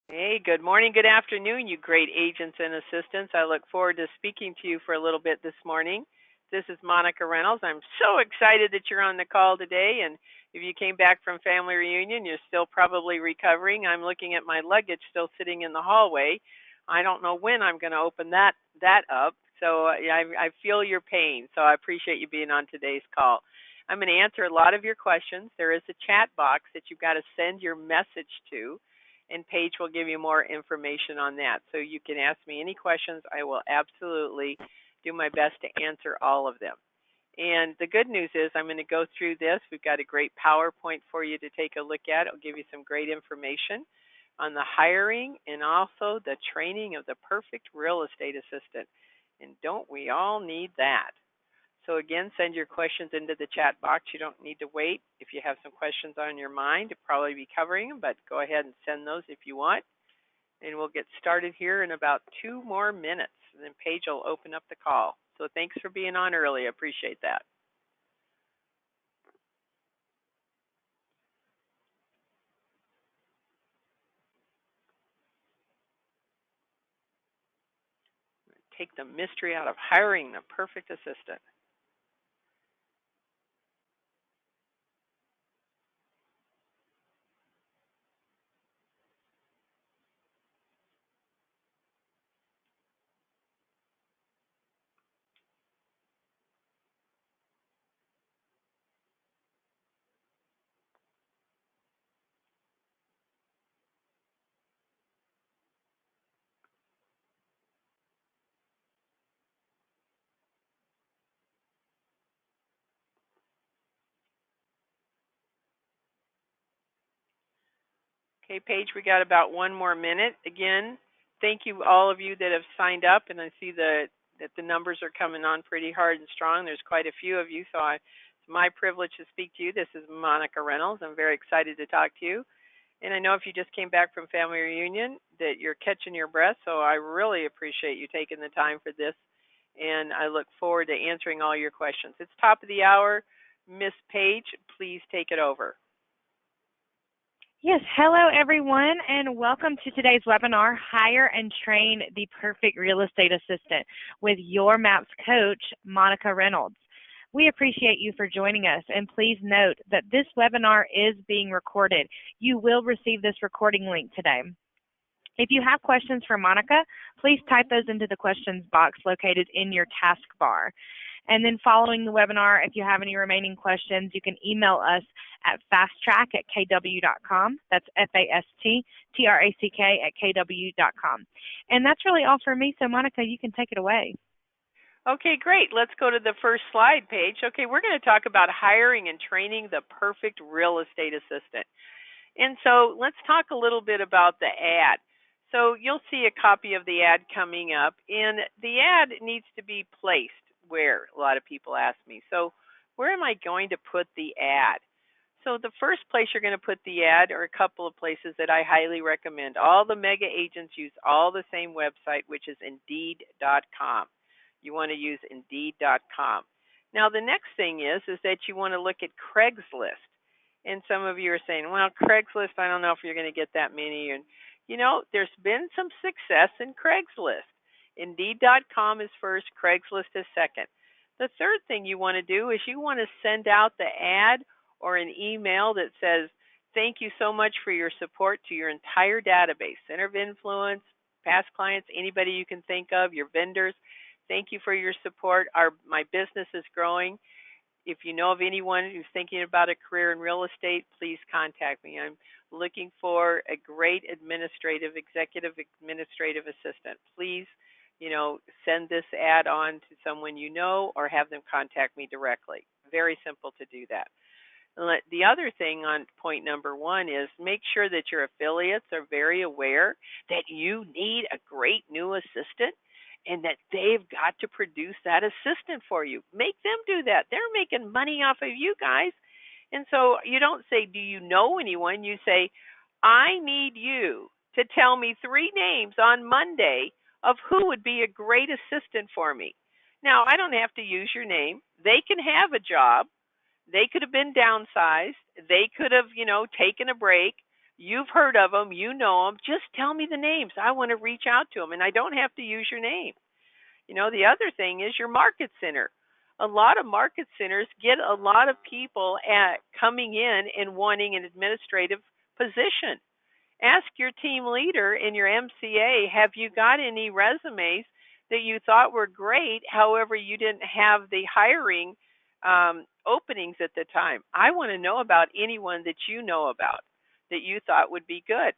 Hey, good morning, good afternoon, you great agents and assistants. I look forward to speaking to you for a little bit this morning. This is Monica Reynolds. I'm so excited that you're on the call today. And if you came back from family reunion, you're still probably recovering. I'm looking at my luggage still sitting in the hallway. I don't know when I'm going to open that up. So I feel your pain. So I appreciate you being on today's call. I'm going to answer a lot of your questions. There is a chat box that you've got to send your message to, and Paige will give you more information on that. So you can ask me any questions. I will absolutely do my best to answer all of them. And the good news is I'm going to go through this. We've got a great PowerPoint for you to take a look at. It'll give you some great information on the hiring and also the training of the perfect real estate assistant. And don't we all need that? So again, send your questions into the chat box. You don't need to wait. If you have some questions on your mind, you'll probably be covering them, but go ahead and send those if you want. And we'll get started here in about 2 more minutes. And then Paige will open up the call. So thanks for being on early. I appreciate that. Take the mystery out of hiring the perfect assistant. Okay, Paige, we got about 1 more minute. Again, thank you all of you that have signed up, and I see that the numbers are coming on pretty hard and strong. There's quite a few of you, so it's my privilege to speak to you. This is Monica Reynolds. I'm very excited to talk to you. And I know if you just came back from family reunion that you're catching your breath, so I really appreciate you taking the time for this. And I look forward to answering all your questions. It's top of the hour. Miss Paige, please take it over. Yes, hello everyone, and welcome to today's webinar, Hire and Train the Perfect Real Estate Assistant with your MAPS coach, Monica Reynolds. We appreciate you for joining us, and please note that this webinar is being recorded. You will receive this recording link today. If you have questions for Monica, please type those into the questions box located in your taskbar. And then following the webinar, if you have any remaining questions, you can email us at fasttrack@kw.com. That's FASTTRACK@kw.com. And that's really all for me. So Monica, you can take it away. Okay, great. Let's go to the first slide, Paige. Okay, we're going to talk about hiring and training the perfect real estate assistant. And so let's talk a little bit about the ad. So you'll see a copy of the ad coming up, and the ad needs to be placed where? A lot of people ask me. So where am I going to put the ad? So the first place you're going to put the ad are a couple of places that I highly recommend. All the mega agents use all the same website, which is Indeed.com. You want to use Indeed.com. Now the next thing is that you want to look at Craigslist. And some of you are saying, well, Craigslist, I don't know if you're going to get that many. And, there's been some success in Craigslist. Indeed.com is first, Craigslist is second. The third thing you want to do is you want to send out the ad or an email that says, thank you so much for your support to your entire database, Center of Influence, past clients, anybody you can think of, your vendors. Thank you for your support. My business is growing. If you know of anyone who's thinking about a career in real estate, please contact me. I'm looking for a great executive administrative assistant. Please, send this ad on to someone you know or have them contact me directly. Very simple to do that. The other thing on point number 1 is make sure that your affiliates are very aware that you need a great new assistant and that they've got to produce that assistant for you. Make them do that. They're making money off of you guys. And so you don't say, do you know anyone? You say, I need you to tell me 3 names on Monday of who would be a great assistant for me. Now, I don't have to use your name. They can have a job. They could have been downsized. They could have, taken a break. You've heard of them, you know them. Just tell me the names. I want to reach out to them, and I don't have to use your name. The other thing is your market center. A lot of market centers get a lot of people coming in and wanting an administrative position. Ask your team leader in your MCA, have you got any resumes that you thought were great, however, you didn't have the hiring openings at the time? I want to know about anyone that you know about that you thought would be good.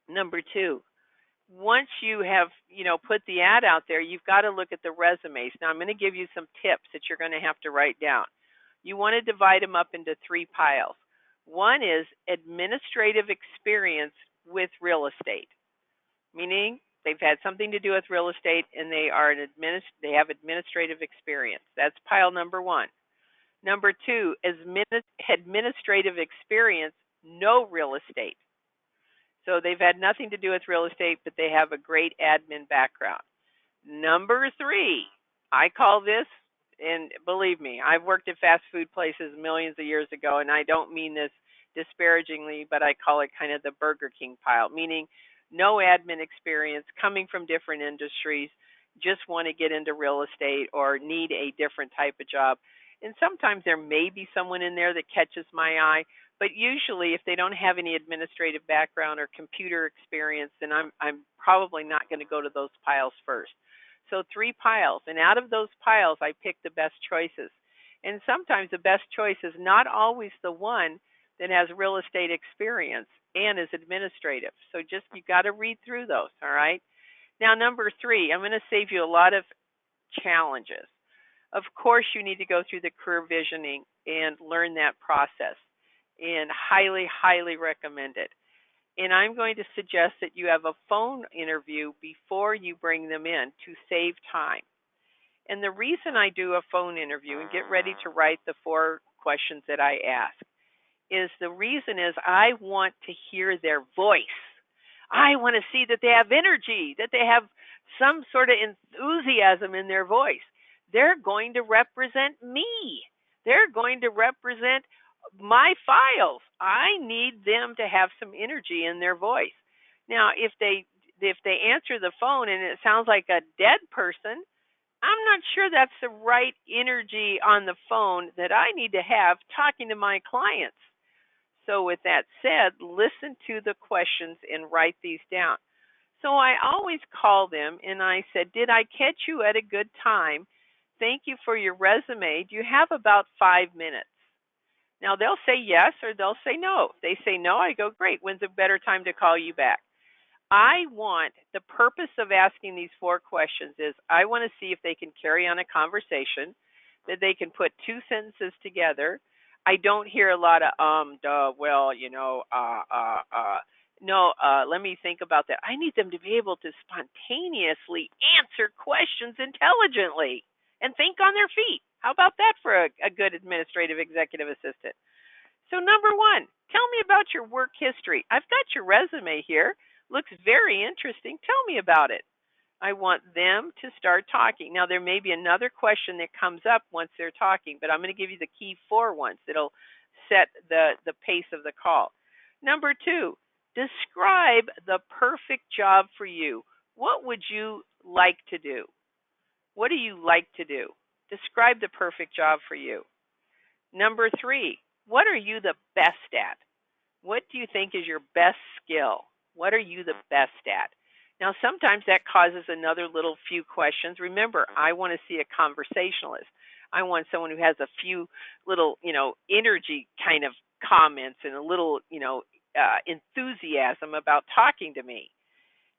Number two, once you have, put the ad out there, you've got to look at the resumes. Now, I'm going to give you some tips that you're going to have to write down. You want to divide them up into three piles. One is administrative experience with real estate, meaning they've had something to do with real estate and they have administrative experience. That's pile number one. Number two is administrative experience, no real estate. So they've had nothing to do with real estate, but they have a great admin background. Number three, I call this, and believe me, I've worked at fast food places millions of years ago, and I don't mean this disparagingly, but I call it kind of the Burger King pile, meaning no admin experience, coming from different industries, just want to get into real estate or need a different type of job. And sometimes there may be someone in there that catches my eye, but usually if they don't have any administrative background or computer experience, then I'm probably not going to go to those piles first. So three piles, and out of those piles, I pick the best choices. And sometimes the best choice is not always the one that has real estate experience and is administrative. So just you got to read through those, all right? Now, number three, I'm going to save you a lot of challenges. Of course, you need to go through the career visioning and learn that process, and highly, highly recommend it. And I'm going to suggest that you have a phone interview before you bring them in to save time. And the reason I do a phone interview, and get ready to write the 4 questions that I ask, is the reason is I want to hear their voice. I want to see that they have energy, that they have some sort of enthusiasm in their voice. They're going to represent me. They're going to represent my files. I need them to have some energy in their voice. Now, if they answer the phone and it sounds like a dead person, I'm not sure that's the right energy on the phone that I need to have talking to my clients. So with that said, listen to the questions and write these down. So I always call them and I said, did I catch you at a good time? Thank you for your resume. Do you have about 5 minutes? Now, they'll say yes or they'll say no. If they say no, I go, great. When's a better time to call you back? The purpose of asking these 4 questions is I want to see if they can carry on a conversation, that they can put 2 sentences together. I don't hear a lot of, well, no, let me think about that. I need them to be able to spontaneously answer questions intelligently and think on their feet. How about that for a good administrative executive assistant? So number 1, tell me about your work history. I've got your resume here. Looks very interesting. Tell me about it. I want them to start talking. Now, there may be another question that comes up once they're talking, but I'm going to give you the key 4 ones that'll set the pace of the call. Number 2, describe the perfect job for you. What would you like to do? What do you like to do? Describe the perfect job for you. Number 3, what are you the best at? What do you think is your best skill? What are you the best at? Now, sometimes that causes another little few questions. Remember, I want to see a conversationalist. I want someone who has a few little, energy kind of comments and a little, enthusiasm about talking to me.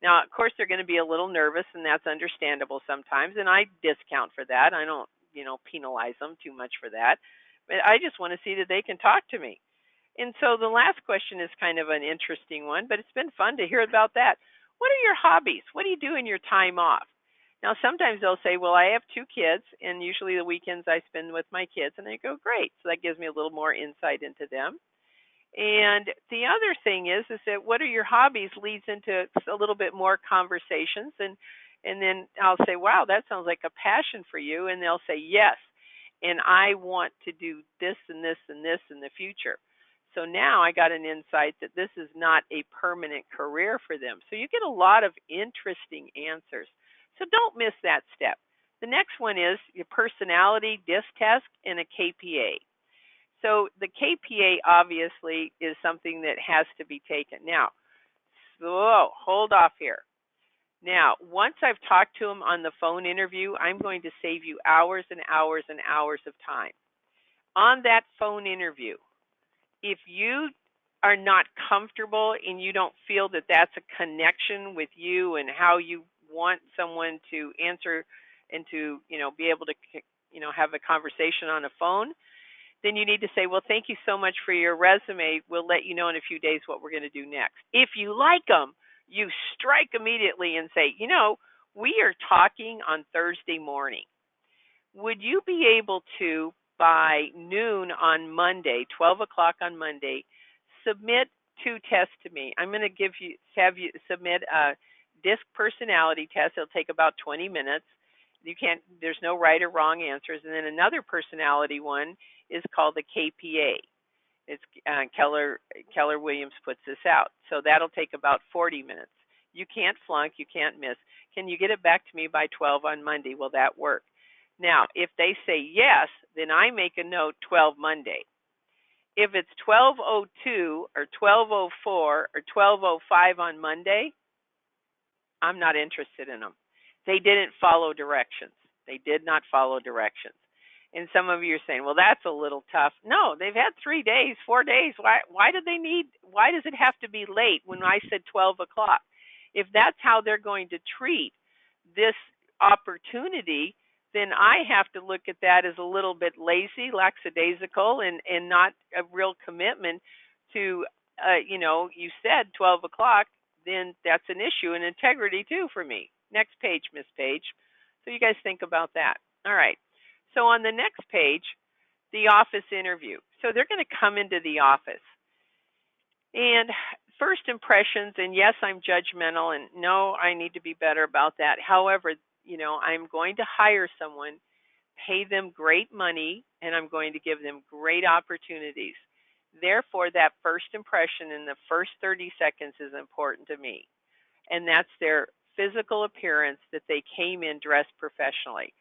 Now, of course, they're going to be a little nervous, and that's understandable sometimes, and I discount for that. I don't, penalize them too much for that. But I just want to see that they can talk to me. And so the last question is kind of an interesting one, but it's been fun to hear about that. What are your hobbies? What do you do in your time off? Now, sometimes they'll say, well, I have 2 kids, and usually the weekends I spend with my kids, and I go, great. So that gives me a little more insight into them. And the other thing is that what are your hobbies leads into a little bit more conversations, and then I'll say, wow, that sounds like a passion for you, and they'll say, yes, and I want to do this and this and this in the future. So now I got an insight that this is not a permanent career for them. So you get a lot of interesting answers. So don't miss that step. The next one is your personality disc test and a KPA. So the KPA obviously is something that has to be taken. Now, so hold off here. Now, once I've talked to them on the phone interview, I'm going to save you hours and hours and hours of time. On that phone interview, if you are not comfortable and you don't feel that that's a connection with you and how you want someone to answer and to, be able to, have a conversation on a phone, then you need to say, well, thank you so much for your resume. We'll let you know in a few days what we're going to do next. If you like them, you strike immediately and say, we are talking on Thursday morning. Would you be able to, by noon on Monday, 12 o'clock on Monday, submit 2 tests to me? I'm going to have you submit a DISC personality test. It'll take about 20 minutes. There's no right or wrong answers. And then another personality one is called the KPA. It's Keller Williams puts this out. So that'll take about 40 minutes. You can't flunk, you can't miss. Can you get it back to me by 12 on Monday? Will that work? Now, if they say yes, then I make a note 12 Monday. If it's 12:02 or 12:04 or 12:05 on Monday, I'm not interested in them. They didn't follow directions. They did not follow directions. And some of you are saying, well, that's a little tough. No, they've had 3 days, 4 days. Why does it have to be late when I said 12 o'clock? If that's how they're going to treat this opportunity, then I have to look at that as a little bit lazy, lackadaisical, and not a real commitment to, you said 12 o'clock, then that's an issue, and integrity too for me. Next page, Miss Page. So you guys think about that. All right. So on the next page, the office interview. So they're going to come into the office. And first impressions, and yes, I'm judgmental, and no, I need to be better about that. However, I'm going to hire someone, pay them great money, and I'm going to give them great opportunities. Therefore, that first impression in the first 30 seconds is important to me. And that's their physical appearance, that they came in dressed professionally.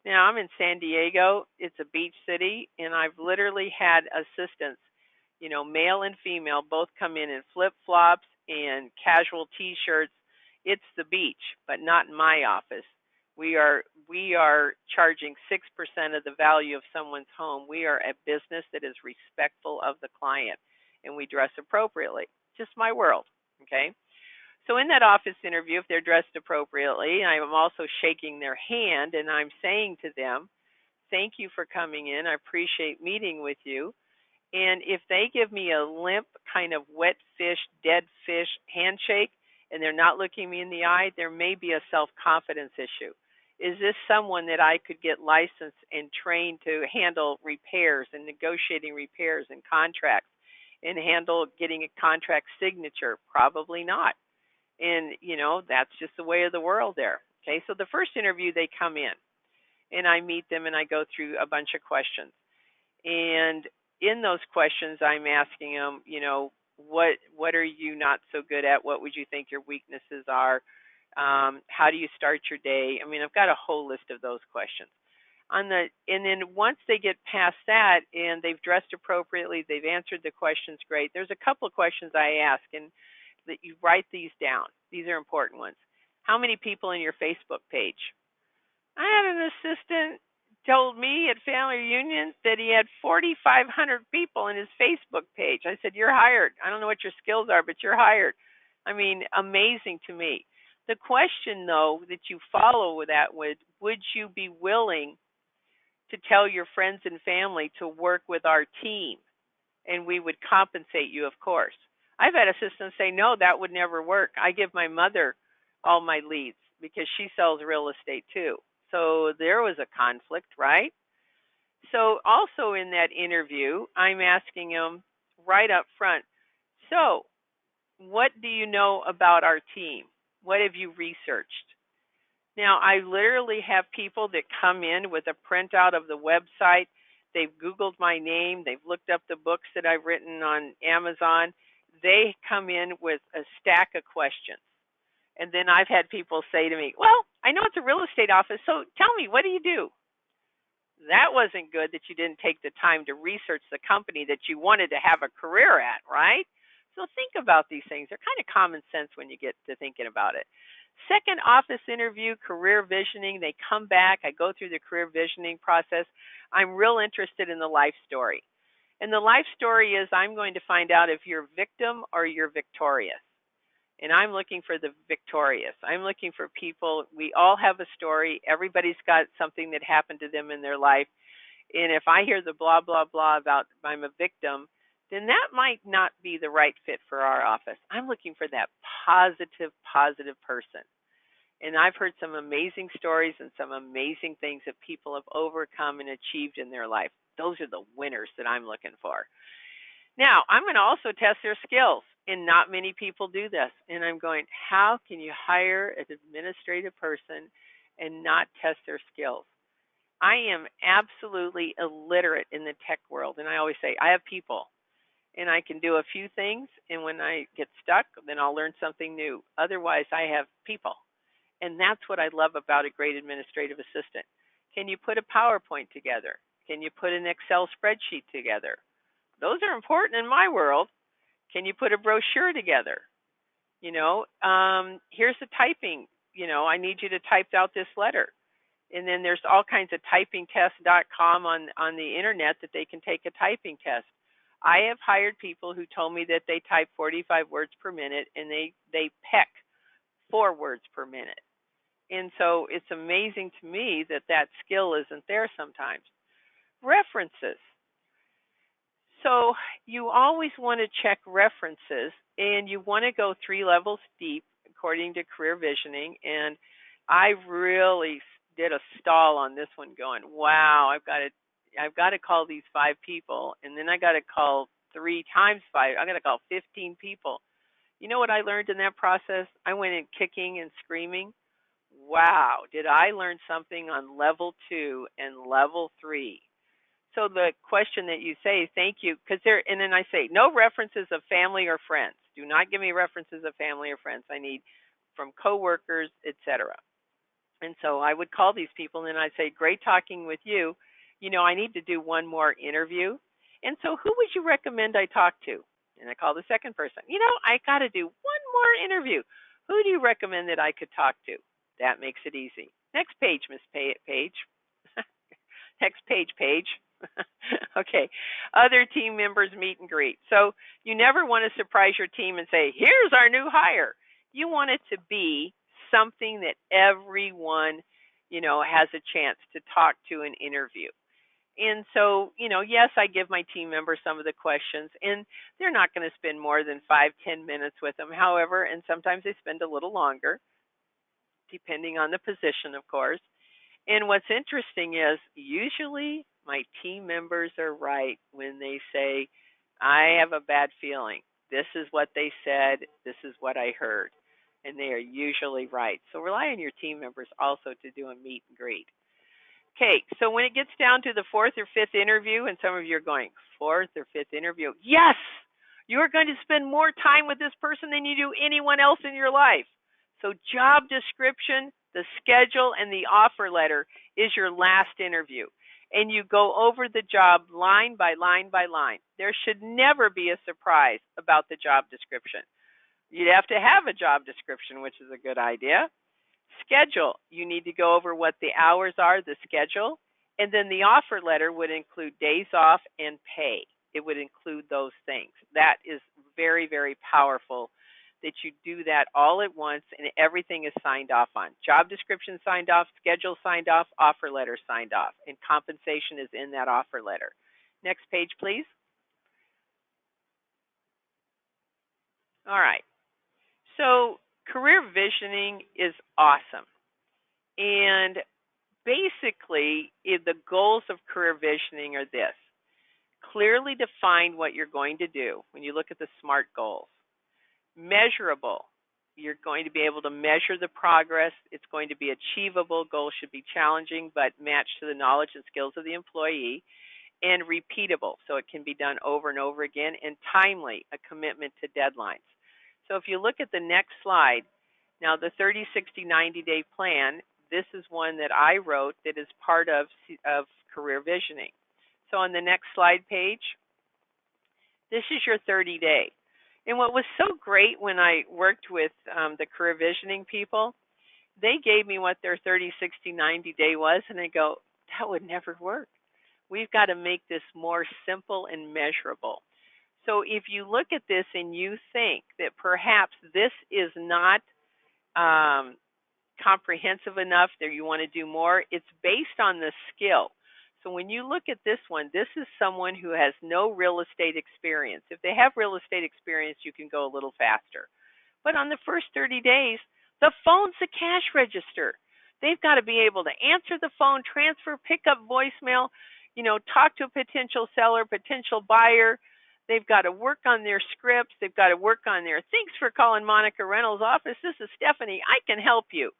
Now, I'm in San Diego. It's a beach city, and I've literally had assistants, male and female, both come in flip-flops and casual T-shirts. It's the beach, but not in my office. We are charging 6% of the value of someone's home. We are a business that is respectful of the client, and we dress appropriately. Just my world, okay? So in that office interview, if they're dressed appropriately, I'm also shaking their hand and I'm saying to them, thank you for coming in. I appreciate meeting with you. And if they give me a limp, kind of wet fish, dead fish handshake, and they're not looking me in the eye, there may be a self-confidence issue. Is this someone that I could get licensed and trained to handle repairs and negotiating repairs and contracts and handle getting a contract signature? Probably not. And, that's just the way of the world there. Okay, so the first interview, they come in, and I meet them, and I go through a bunch of questions. And in those questions, I'm asking them, what are you not so good at? What would you think your weaknesses are? How do you start your day? I mean, I've got a whole list of those questions. And then once they get past that and they've dressed appropriately, they've answered the questions great, there's a couple of questions I ask, and that you write these down. These are important ones. How many people in your Facebook page? I had an assistant told me at family reunion that he had 4,500 people in his Facebook page. I said, you're hired. I don't know what your skills are, but you're hired. I mean, amazing to me. The question, though, that you follow with that would you be willing to tell your friends and family to work with our team? And we would compensate you, of course. I've had assistants say, no, that would never work. I give my mother all my leads because she sells real estate too. So there was a conflict, right? So also in that interview, I'm asking them right up front, so what do you know about our team? What have you researched? Now, I literally have people that come in with a printout of the website. they've Googled my name, they've looked up the books that I've written on Amazon. They come in with a stack of questions. And then I've had people say to me, well, I know it's a real estate office, so tell me, what do you do? That wasn't good that you didn't take the time to research the company that you wanted to have a career at, right? So think about these things. They're kind of common sense when you get to thinking about it. Second office interview, career visioning. They come back. I go through the career visioning process. I'm real interested in the life story. And the life story is I'm going to find out if you're victim or you're victorious. And I'm looking for the victorious. I'm looking for people. We all have a story. Everybody's got something that happened to them in their life. And if I hear the blah, blah, blah about I'm a victim, then that might not be the right fit for our office. I'm looking for that positive person. And I've heard some amazing stories and some amazing things that people have overcome and achieved in their life. Those are the winners that I'm looking for. Now, I'm going to also test their skills, and not many people do this. And I'm going, how can you hire an administrative person and not test their skills? I am absolutely illiterate in the tech world, and I always say, I have people, and I can do a few things, and when I get stuck, then I'll learn something new. Otherwise, I have people, and that's what I love about a great administrative assistant. Can you put a PowerPoint together? Can you put an Excel spreadsheet together? Those are important in my world. Can you put a brochure together? Here's the typing. I need you to type out this letter. And then there's all kinds of typingtest.com on the internet that they can take a typing test. I have hired people who told me that they type 45 words per minute and they peck 4 words per minute. And so it's amazing to me that skill isn't there sometimes. References. So you always want to check references, and you want to go 3 levels deep according to career visioning. And I really did a stall on this one, going, wow, I've got to call these 5 people, and then I got to call 3 times 5. I got to call 15 people. You know what I learned in that process? I went in kicking and screaming. Wow, did I learn something on level 2 and level 3? So the question that you say, thank you, and then I say, no references of family or friends. Do not give me references of family or friends. I need from coworkers, etc. And so I would call these people, and then I'd say, great talking with you. I need to do one more interview. And so who would you recommend I talk to? And I call the second person. I got to do one more interview. Who do you recommend that I could talk to? That makes it easy. Next page, Miss Page. Next page, Paige. Okay. Other team members meet and greet. So you never want to surprise your team and say, here's our new hire. You want it to be something that everyone, has a chance to talk to and interview. And so, yes, I give my team members some of the questions, and they're not going to spend more than 5-10 minutes with them. However, and sometimes they spend a little longer, depending on the position, of course. And what's interesting is usually my team members are right when they say, I have a bad feeling. This is what they said. This is what I heard. And they are usually right. So rely on your team members also to do a meet and greet. Okay, so when it gets down to the 4th or 5th interview, and some of you are going, 4th or 5th interview, yes, you are going to spend more time with this person than you do anyone else in your life. So job description, the schedule, and the offer letter is your last interview. And you go over the job line by line by line. There should never be a surprise about the job description. You'd have to have a job description, which is a good idea. Schedule, you need to go over what the hours are, the schedule, and then the offer letter would include days off and pay. It would include those things. That is very, very powerful that you do that all at once and everything is signed off on. Job description signed off, schedule signed off, offer letter signed off, and compensation is in that offer letter. Next page, please. All right. So career visioning is awesome. And basically, the goals of career visioning are this. Clearly define what you're going to do when you look at the SMART goals. Measurable. You're going to be able to measure the progress. It's going to be achievable. Goals should be challenging but matched to the knowledge and skills of the employee. and repeatable, so it can be done over and over again, and timely, a commitment to deadlines. So if you look at the next slide, now the 30, 60, 90-day plan, this is one that I wrote that is part of career visioning. So on the next slide page, this is your 30-day. And what was so great when I worked with the career visioning people, they gave me what their 30, 60, 90-day was, and I go, that would never work. We've got to make this more simple and measurable. So if you look at this and you think that perhaps this is not comprehensive enough, that you want to do more, it's based on the skill. So when you look at this one, this is someone who has no real estate experience. If they have real estate experience, you can go a little faster. But on the first 30 days, the phone's the cash register. They've got to be able to answer the phone, transfer, pick up voicemail, talk to a potential seller, potential buyer. They've got to work on their scripts. They've got to work on their, thanks for calling Monica Reynolds' office. This is Stephanie. I can help you.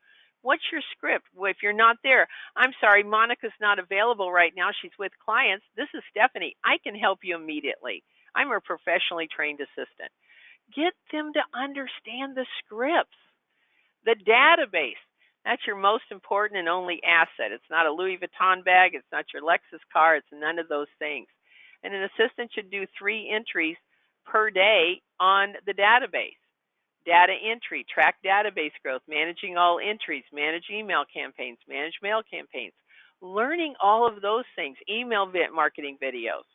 What's your script? Well, if you're not there, I'm sorry, Monica's not available right now. She's with clients. This is Stephanie. I can help you immediately. I'm a professionally trained assistant. Get them to understand the scripts. The database, that's your most important and only asset. It's not a Louis Vuitton bag. It's not your Lexus car. It's none of those things. And an assistant should do 3 entries per day on the database. Data entry, track database growth, managing all entries, manage email campaigns, manage mail campaigns, learning all of those things, email marketing videos.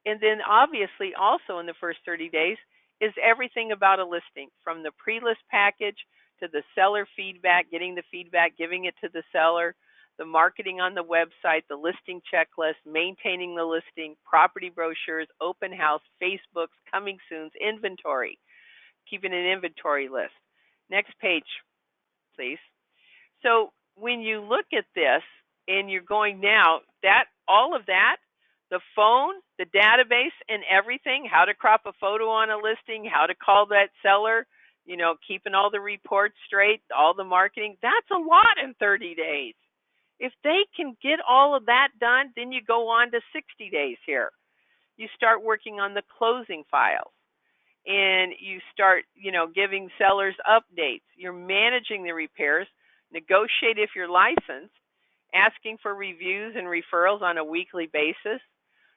And then obviously also in the first 30 days is everything about a listing, from the pre-list package to the seller feedback, getting the feedback, giving it to the seller, the marketing on the website, the listing checklist, maintaining the listing, property brochures, open house, Facebooks, coming soons, inventory, keeping an inventory list. Next page, please. So when you look at this and you're going now, that all of that, the phone, the database, and everything, how to crop a photo on a listing, how to call that seller, keeping all the reports straight, all the marketing, that's a lot in 30 days. If they can get all of that done, then you go on to 60 days here. You start working on the closing files. And you start, giving sellers updates. You're managing the repairs, negotiate if you're licensed, asking for reviews and referrals on a weekly basis.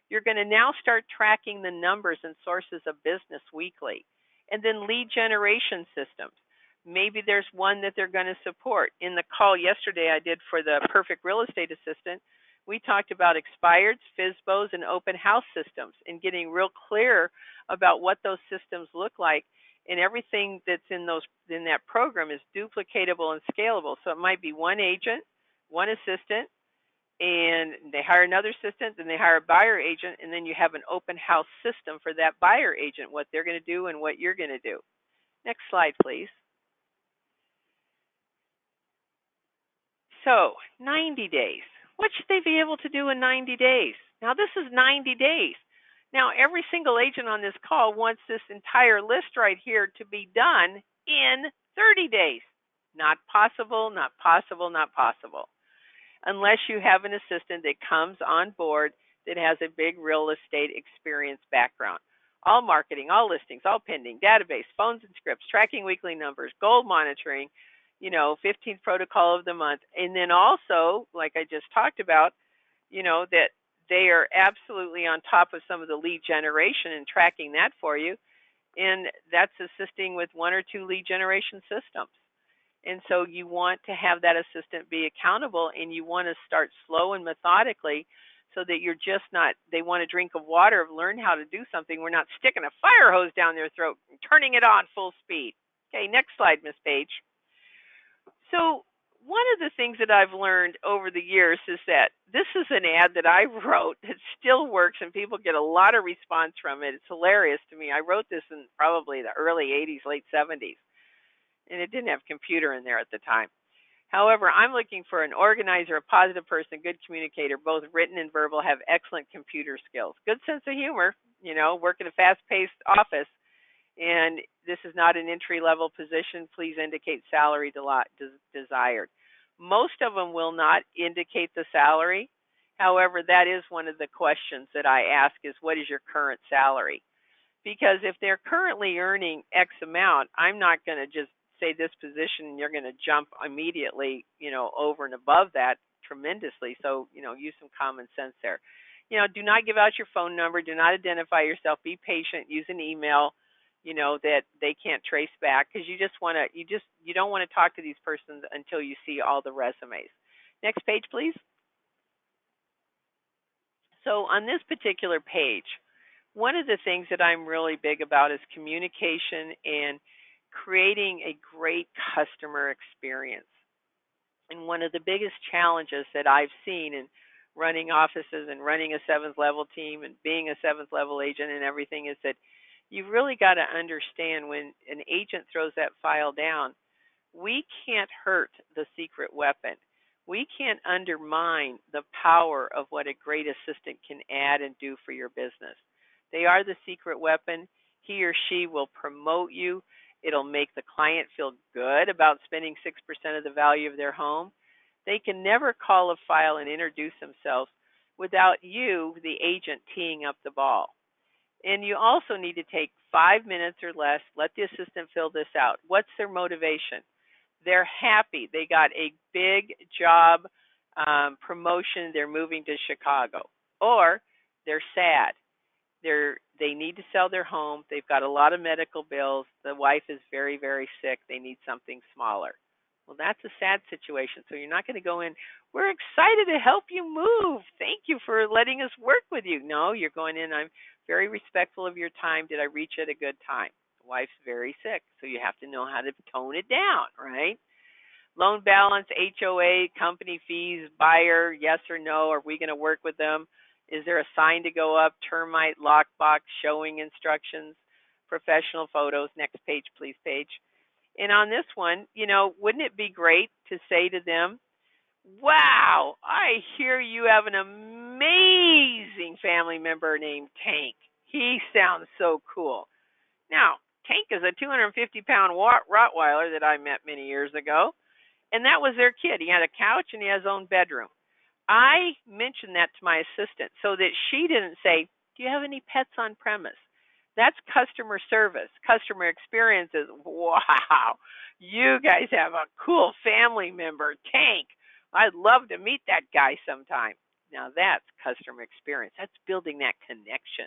You're going to now start tracking the numbers and sources of business weekly. And then lead generation systems. Maybe there's one that they're going to support. In the call yesterday I did for the Perfect Real Estate Assistant, we talked about expireds, FSBOs, and open house systems and getting real clear about what those systems look like. And everything that's in that program is duplicatable and scalable. So it might be one agent, one assistant, and they hire another assistant, then they hire a buyer agent, and then you have an open house system for that buyer agent, what they're going to do and what you're going to do. Next slide, please. So 90 days. What should they be able to do in 90 days? Now, this is 90 days. Now, every single agent on this call wants this entire list right here to be done in 30 days. Not possible, not possible, not possible. Unless you have an assistant that comes on board that has a big real estate experience background. All marketing, all listings, all pending, database, phones and scripts, tracking weekly numbers, goal monitoring, 15th protocol of the month. And then also, like I just talked about, that they are absolutely on top of some of the lead generation and tracking that for you. And that's assisting with 1 or 2 lead generation systems. And so you want to have that assistant be accountable, and you want to start slow and methodically so that you're just not, they want a drink of water, learn how to do something. We're not sticking a fire hose down their throat and turning it on full speed. Okay, next slide, Ms. Page. So one of the things that I've learned over the years is that this is an ad that I wrote that still works, and people get a lot of response from it. It's hilarious to me. I wrote this in probably the early 80s, late 70s, and it didn't have computer in there at the time. However, I'm looking for an organizer, a positive person, good communicator, both written and verbal, have excellent computer skills, good sense of humor, work in a fast-paced office. And this is not an entry-level position. Please indicate salary desired. Most of them will not indicate the salary. However, that is one of the questions that I ask is, what is your current salary? Because if they're currently earning X amount, I'm not going to just say this position and you're going to jump immediately, over and above that tremendously. So, use some common sense there. Do not give out your phone number. Do not identify yourself. Be patient. Use an email, that they can't trace back, because you don't want to talk to these persons until you see all the resumes. Next page, please. So on this particular page, one of the things that I'm really big about is communication and creating a great customer experience. And one of the biggest challenges that I've seen in running offices and running a seventh level team and being a seventh level agent and everything is that you've really got to understand, when an agent throws that file down, we can't hurt the secret weapon. We can't undermine the power of what a great assistant can add and do for your business. They are the secret weapon. He or she will promote you. It'll make the client feel good about spending 6% of the value of their home. They can never call a file and introduce themselves without you, the agent, teeing up the ball. And you also need to take 5 minutes or less. Let the assistant fill this out. What's their motivation? They're happy. They got a big job promotion. They're moving to Chicago. Or they're sad. They need to sell their home. They've got a lot of medical bills. The wife is very, very sick. They need something smaller. Well, that's a sad situation. So you're not going to go in, we're excited to help you move. Thank you for letting us work with you. No, you're going in, I'm very respectful of your time. Did I reach at a good time? The wife's very sick, so you have to know how to tone it down, right? Loan balance, HOA, company fees, buyer, yes or no. Are we going to work with them? Is there a sign to go up? Termite, lockbox, showing instructions, professional photos. Next page, please, page. And on this one, wouldn't it be great to say to them, wow, I hear you have an amazing family member named Tank. He sounds so cool. Now, Tank is a 250-pound Rottweiler that I met many years ago, and that was their kid. He had a couch and he has his own bedroom. I mentioned that to my assistant so that she didn't say, do you have any pets on premise? That's customer service. Customer experience is, wow, you guys have a cool family member, Tank. I'd love to meet that guy sometime. Now that's customer experience. That's building that connection.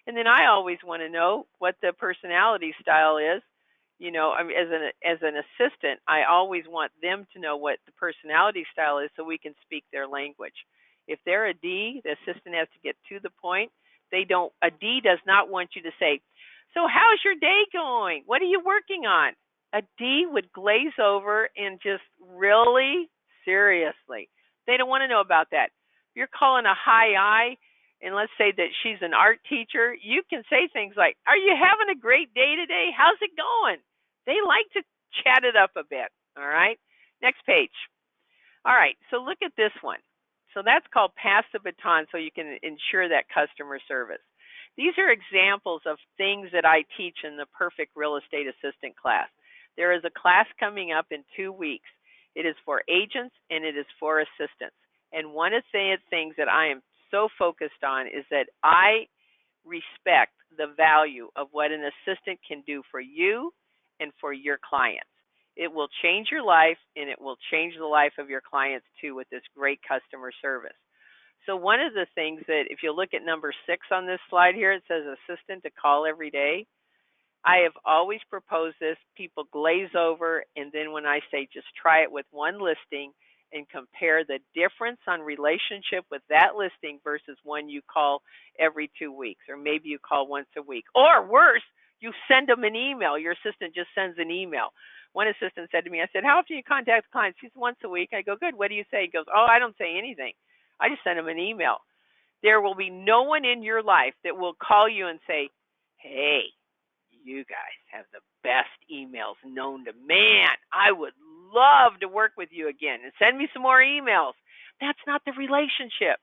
And then I always want to know what the personality style is. As an assistant, I always want them to know what the personality style is so we can speak their language. If they're a D, the assistant has to get to the point. A D does not want you to say, so how's your day going? What are you working on? A D would glaze over and just really seriously. They don't want to know about that. If you're calling a high I, and let's say that she's an art teacher, you can say things like, are you having a great day today? How's it going? They like to chat it up a bit, all right? Next page. All right, so look at this one. So that's called pass the baton, so you can ensure that customer service. These are examples of things that I teach in the Perfect Real Estate Assistant class. There is a class coming up in 2 weeks. It is for agents and it is for assistants. And one of the things that I am so focused on is that I respect the value of what an assistant can do for you and for your clients. It will change your life, and it will change the life of your clients too with this great customer service. So one of the things that, if you look at number 6 on this slide here, it says assistant to call every day. I have always proposed this. People glaze over, and then when I say just try it with one listing and compare the difference on relationship with that listing versus one you call every 2 weeks, or maybe you call once a week. Or worse, you send them an email. Your assistant just sends an email. One assistant said to me, I said, how often do you contact clients? He said, once a week. I go, good. What do you say? He goes, oh, I don't say anything. I just send them an email. There will be no one in your life that will call you and say, hey, you guys have the best emails known to man. I would love to work with you again and send me some more emails. That's not the relationship.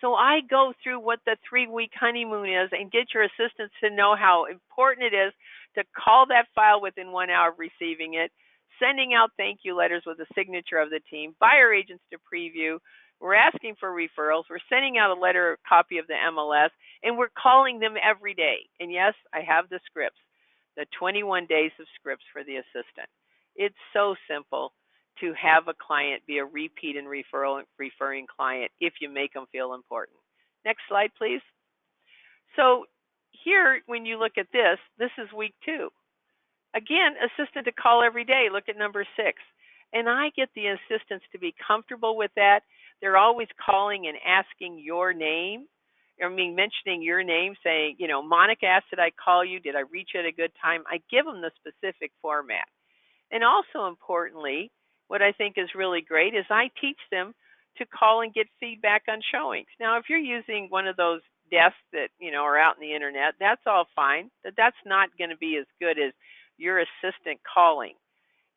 So I go through what the 3-week honeymoon is and get your assistants to know how important it is to call that file within 1 hour of receiving it, sending out thank you letters with a signature of the team, buyer agents to preview. We're asking for referrals. We're sending out a letter copy of the MLS, and we're calling them every day. And yes, I have the scripts, the 21 days of scripts for the assistant. It's so simple to have a client be a repeat and referring client if you make them feel important. Next slide, please. So here, when you look at this is week 2. Again, assistant to call every day. Look at number 6. And I get the assistants to be comfortable with that. They're always calling and asking your name. Mentioning your name, saying, Monica asked, did I call you? Did I reach you at a good time? I give them the specific format. And also importantly, what I think is really great is I teach them to call and get feedback on showings. Now, if you're using one of those desks that, are out in the internet, that's all fine. But that's not going to be as good as your assistant calling.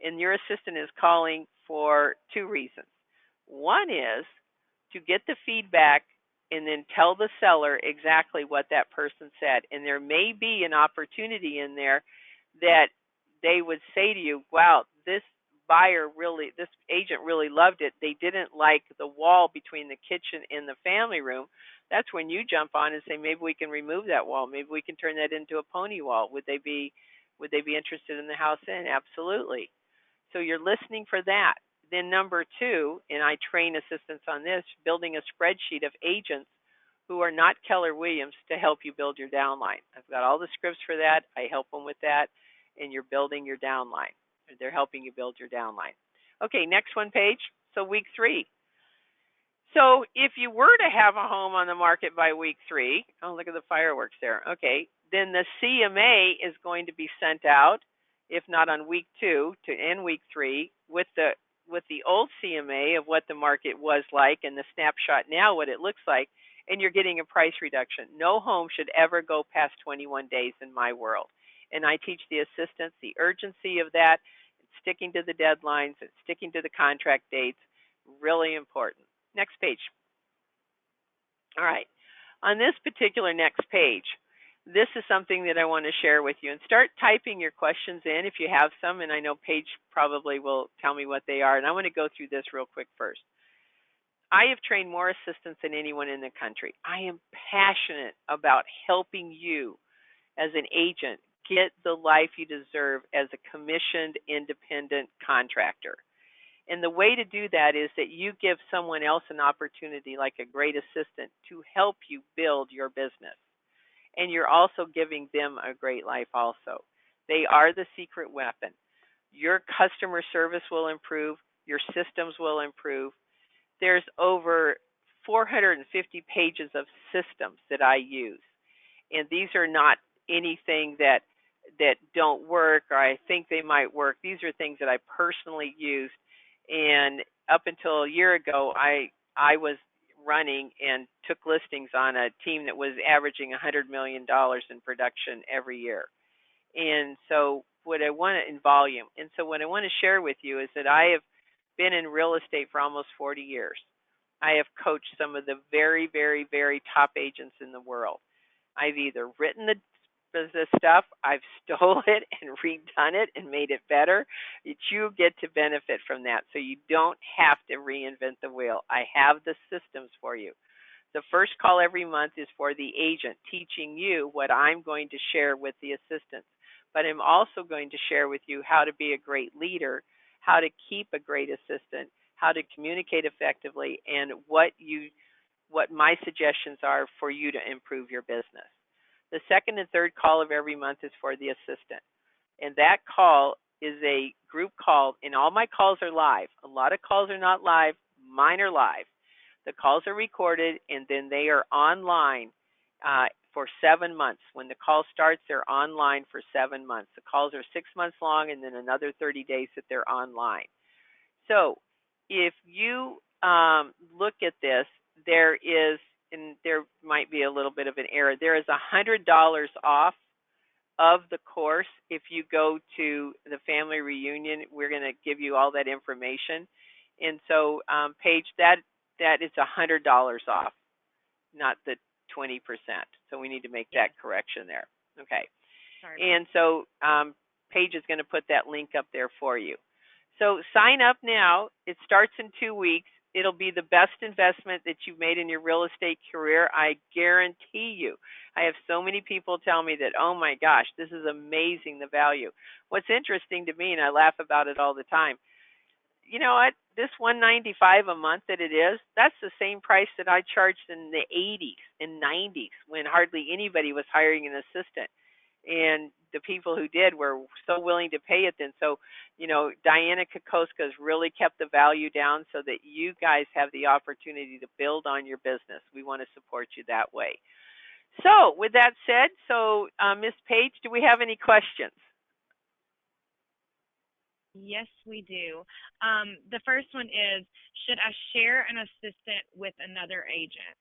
And your assistant is calling for 2 reasons. One is to get the feedback and then tell the seller exactly what that person said. And there may be an opportunity in there that they would say to you, wow, this agent really loved it. They didn't like the wall between the kitchen and the family room. That's when you jump on and say, maybe we can remove that wall. Maybe we can turn that into a pony wall. Would they be interested in the house in? Absolutely. So you're listening for that. Then number 2, and I train assistants on this, building a spreadsheet of agents who are not Keller Williams to help you build your downline. I've got all the scripts for that. I help them with that, and you're building your downline. They're helping you build your downline. Okay, next one page. So week 3. So if you were to have a home on the market by week 3, oh, look at the fireworks there. Okay, then the CMA is going to be sent out, if not on week 2 to end week 3, with the old CMA of what the market was like and the snapshot now what it looks like, and you're getting a price reduction. No home should ever go past 21 days in my world. And I teach the assistants the urgency of that, sticking to the deadlines, and sticking to the contract dates, really important. Next page. All right. On this particular next page, this is something that I want to share with you. And start typing your questions in if you have some, and I know Paige probably will tell me what they are. And I want to go through this real quick first. I have trained more assistants than anyone in the country. I am passionate about helping you as an agent get the life you deserve as a commissioned independent contractor. And the way to do that is that you give someone else an opportunity, like a great assistant, to help you build your business. And you're also giving them a great life also. They are the secret weapon. Your customer service will improve. Your systems will improve. There's over 450 pages of systems that I use. And these are not anything that don't work or I think they might work. These are things that I personally used. And up until a year ago, I was running and took listings on a team that was averaging $100 million in production every year. And so what I want to, in volume. And so what I want to share with you is that I have been in real estate for almost 40 years. I have coached some of the very, very, very top agents in the world. I've either written the stuff, I've stole it and redone it and made it better. You get to benefit from that. So you don't have to reinvent the wheel. I have the systems for you. The first call every month is for the agent, teaching you what I'm going to share with the assistants. But I'm also going to share with you how to be a great leader, how to keep a great assistant, how to communicate effectively, and what my suggestions are for you to improve your business. The second and third call of every month is for the assistant. And that call is a group call, and all my calls are live. A lot of calls are not live. Mine are live. The calls are recorded, and then they are online for 7 months. When the call starts, they're online for 7 months. The calls are 6 months long, and then another 30 days that they're online. So if you look at this, there is, and there might be a little bit of an error, there is $100 off of the course. If you go to the family reunion, we're going to give you all that information. And so, Paige, that is $100 off, not the 20%. So we need to make that correction there. Okay. Sorry. And so Paige is going to put that link up there for you. So sign up now. It starts in 2 weeks. It'll be the best investment that you've made in your real estate career. I guarantee you. I have so many people tell me that, oh my gosh, this is amazing, the value. What's interesting to me, and I laugh about it all the time, you know what? This 195 a month that it is, that's the same price that I charged in the 80s and 90s when hardly anybody was hiring an assistant. And the people who did were so willing to pay it then. So, Diana Kokoska has really kept the value down so that you guys have the opportunity to build on your business. We want to support you that way. So, with that said, Miss Page, do we have any questions? Yes, we do. The first one is, should I share an assistant with another agent?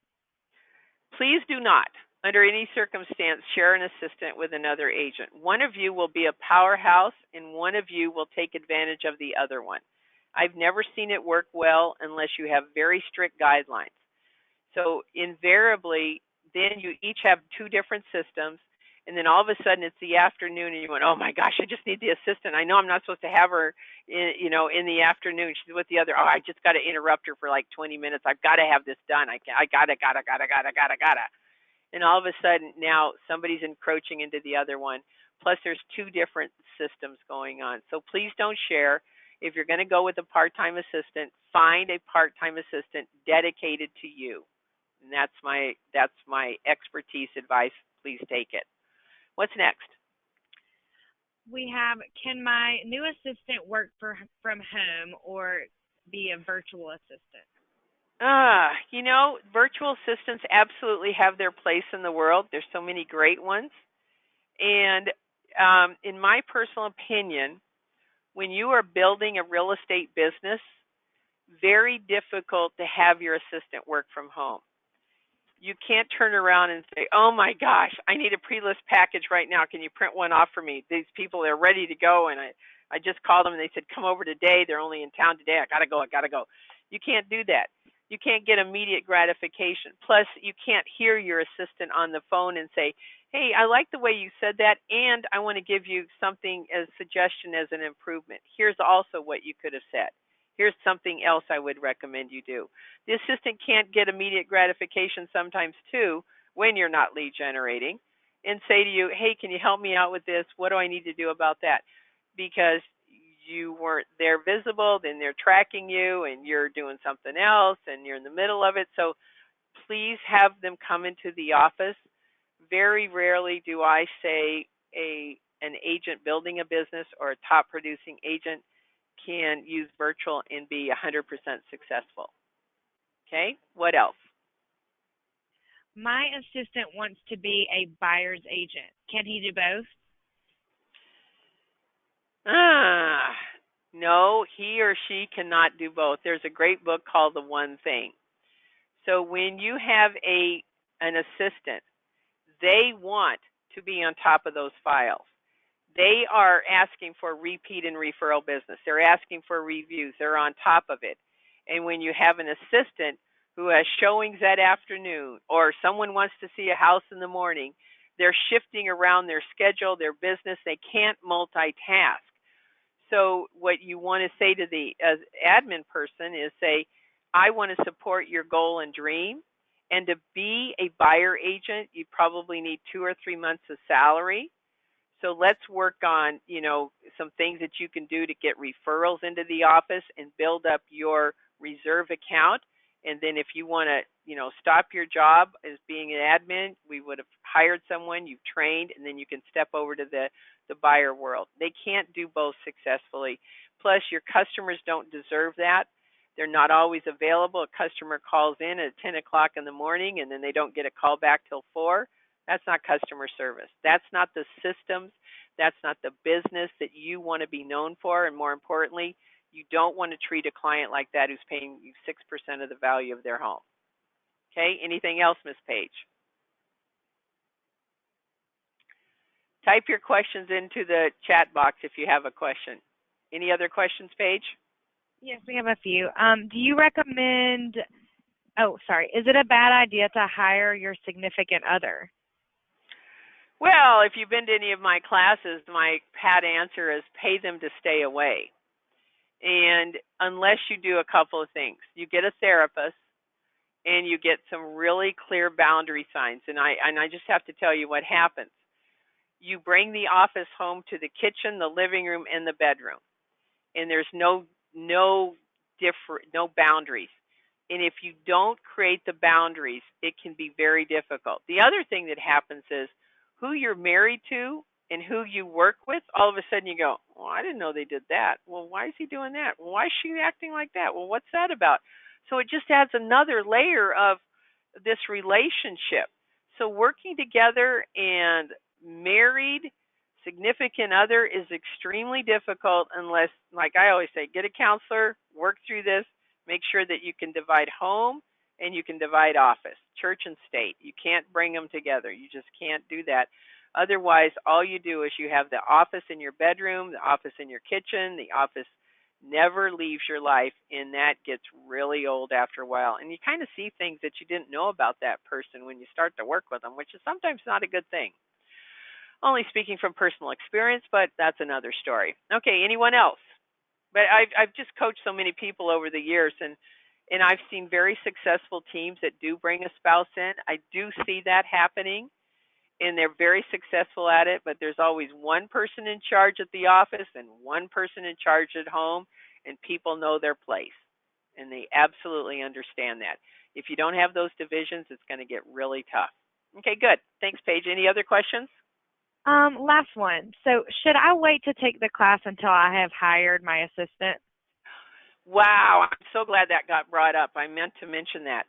Please do not, under any circumstance, share an assistant with another agent. One of you will be a powerhouse, and one of you will take advantage of the other one. I've never seen it work well unless you have very strict guidelines. So invariably, then you each have two different systems, and then all of a sudden it's the afternoon, and you went, "Oh my gosh, I just need the assistant. I know I'm not supposed to have her, in the afternoon. She's with the other. Oh, I just got to interrupt her for like 20 minutes. I've got to have this done. I gotta. And all of a sudden now somebody's encroaching into the other one. Plus, there's two different systems going on. So please don't share. If you're going to go with a part-time assistant, find a part-time assistant dedicated to you. And that's my expertise advice. Please take it. What's next? We have, can my new assistant work from home or be a virtual assistant? Virtual assistants absolutely have their place in the world. There's so many great ones. And in my personal opinion, when you are building a real estate business, very difficult to have your assistant work from home. You can't turn around and say, oh my gosh, I need a pre-list package right now. Can you print one off for me? These people are ready to go, and I just called them and they said, come over today. They're only in town today. I gotta go. You can't do that. You can't get immediate gratification. Plus, you can't hear your assistant on the phone and say, hey, I like the way you said that, and I want to give you something as suggestion as an improvement. Here's also what you could have said. Here's something else I would recommend you do. The assistant can't get immediate gratification sometimes too when you're not lead generating and say to you, hey, can you help me out with this? What do I need to do about that? Because you weren't there visible, then they're tracking you and you're doing something else and you're in the middle of it. So please have them come into the office. Very rarely do I say an agent building a business or a top producing agent can use virtual and be 100% successful. Okay, what else? My assistant wants to be a buyer's agent. Can he do both? No, he or she cannot do both. There's a great book called The One Thing. So when you have an assistant, they want to be on top of those files. They are asking for repeat and referral business. They're asking for reviews. They're on top of it. And when you have an assistant who has showings that afternoon, or someone wants to see a house in the morning, they're shifting around their schedule, their business. They can't multitask. So what you want to say to the admin person is say, I want to support your goal and dream. And to be a buyer agent, you probably need 2 or 3 months of salary. So let's work on, some things that you can do to get referrals into the office and build up your reserve account. And then if you want to, stop your job as being an admin, we would have hired someone you've trained, and then you can step over to the buyer world. They can't do both successfully. Plus, your customers don't deserve that. They're not always available. A customer calls in at 10 o'clock in the morning, and then they don't get a call back till 4. That's not customer service. That's not the systems. That's not the business that you want to be known for. And more importantly, you don't want to treat a client like that who's paying you 6% of the value of their home. Okay, anything else, Ms. Page? Type your questions into the chat box if you have a question. Any other questions, Paige? Yes, we have a few. Do you recommend, is it a bad idea to hire your significant other? Well, if you've been to any of my classes, my pat answer is pay them to stay away. And unless you do a couple of things, you get a therapist and you get some really clear boundary signs. And I just have to tell you what happens. You bring the office home to the kitchen, the living room, and the bedroom, and there's no boundaries. And if you don't create the boundaries, it can be very difficult. The other thing that happens is who you're married to and who you work with, all of a sudden you go, well, I didn't know they did that. Well, why is he doing that? Well, why is she acting like that? Well, what's that about? So it just adds another layer of this relationship. So working together and married, significant other is extremely difficult unless, like I always say, get a counselor, work through this, make sure that you can divide home and you can divide office, church and state. You can't bring them together. You just can't do that. Otherwise, all you do is you have the office in your bedroom, the office in your kitchen, the office never leaves your life, and that gets really old after a while. And you kind of see things that you didn't know about that person when you start to work with them, which is sometimes not a good thing. Only speaking from personal experience, but that's another story. Okay, anyone else? But I've just coached so many people over the years, and I've seen very successful teams that do bring a spouse in. I do see that happening, and they're very successful at it, but there's always one person in charge at the office and one person in charge at home, and people know their place, and they absolutely understand that. If you don't have those divisions, it's going to get really tough. Okay, good. Thanks, Paige. Any other questions? Last one. So should I wait to take the class until I have hired my assistant? Wow, I'm so glad that got brought up. I meant to mention that.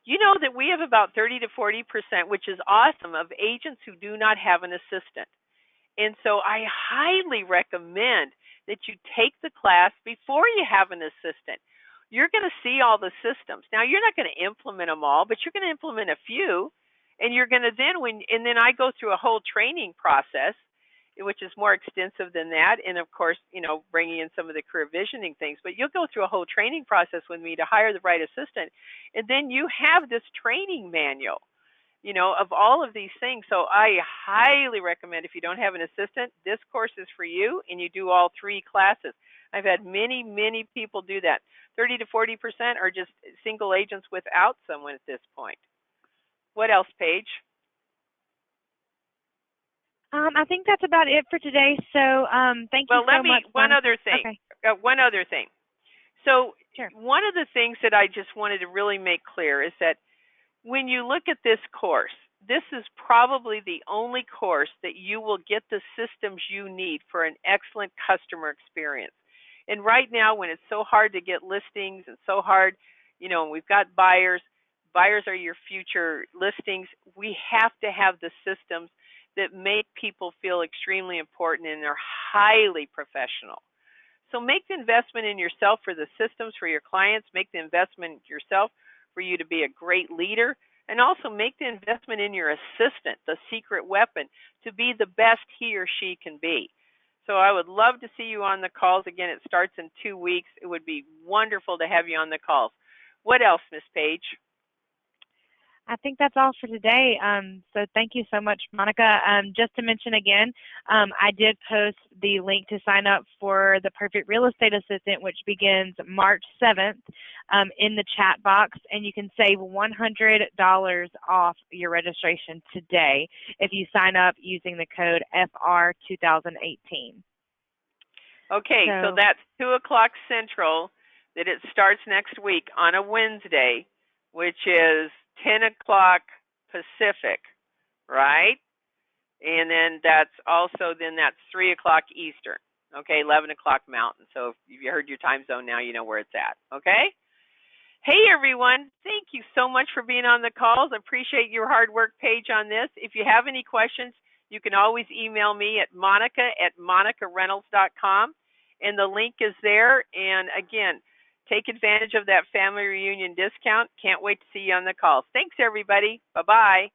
You know that we have about 30 to 40%, which is awesome, of agents who do not have an assistant. And so I highly recommend that you take the class before you have an assistant. You're going to see all the systems. Now, you're not going to implement them all, but you're going to implement a few. And you're going to then I go through a whole training process, which is more extensive than that. And of course, bringing in some of the career visioning things, but you'll go through a whole training process with me to hire the right assistant. And then you have this training manual, of all of these things. So I highly recommend, if you don't have an assistant, this course is for you, and you do all 3 classes. I've had many, many people do that. 30 to 40% are just single agents without someone at this point. What else, Paige? I think that's about it for today. So thank you so much. One other thing. Okay. One other thing. So Sure. one of the things that I just wanted to really make clear is that when you look at this course, this is probably the only course that you will get the systems you need for an excellent customer experience. And right now, when it's so hard to get listings and so hard, and we've got buyers are your future listings, we have to have the systems that make people feel extremely important and are highly professional. So make the investment in yourself for the systems for your clients. Make the investment in yourself for you to be a great leader. And also make the investment in your assistant, the secret weapon, to be the best he or she can be. So I would love to see you on the calls. Again, it starts in 2 weeks. It would be wonderful to have you on the calls. What else, Miss Paige? I think that's all for today. So thank you so much, Monica. Just to mention again, I did post the link to sign up for the Perfect Real Estate Assistant, which begins March 7th, in the chat box, and you can save $100 off your registration today if you sign up using the code FR2018. Okay, so that's 2 o'clock Central, that it starts next week on a Wednesday, which is 10 o'clock Pacific, right? And then that's 3 o'clock Eastern, okay, 11 o'clock Mountain. So if you heard your time zone now, you know where it's at, okay? Hey, everyone. Thank you so much for being on the calls. I appreciate your hard work, Paige, on this. If you have any questions, you can always email me at monica@monicareynolds.com, and the link is there. And again, take advantage of that family reunion discount. Can't wait to see you on the calls. Thanks, everybody. Bye-bye.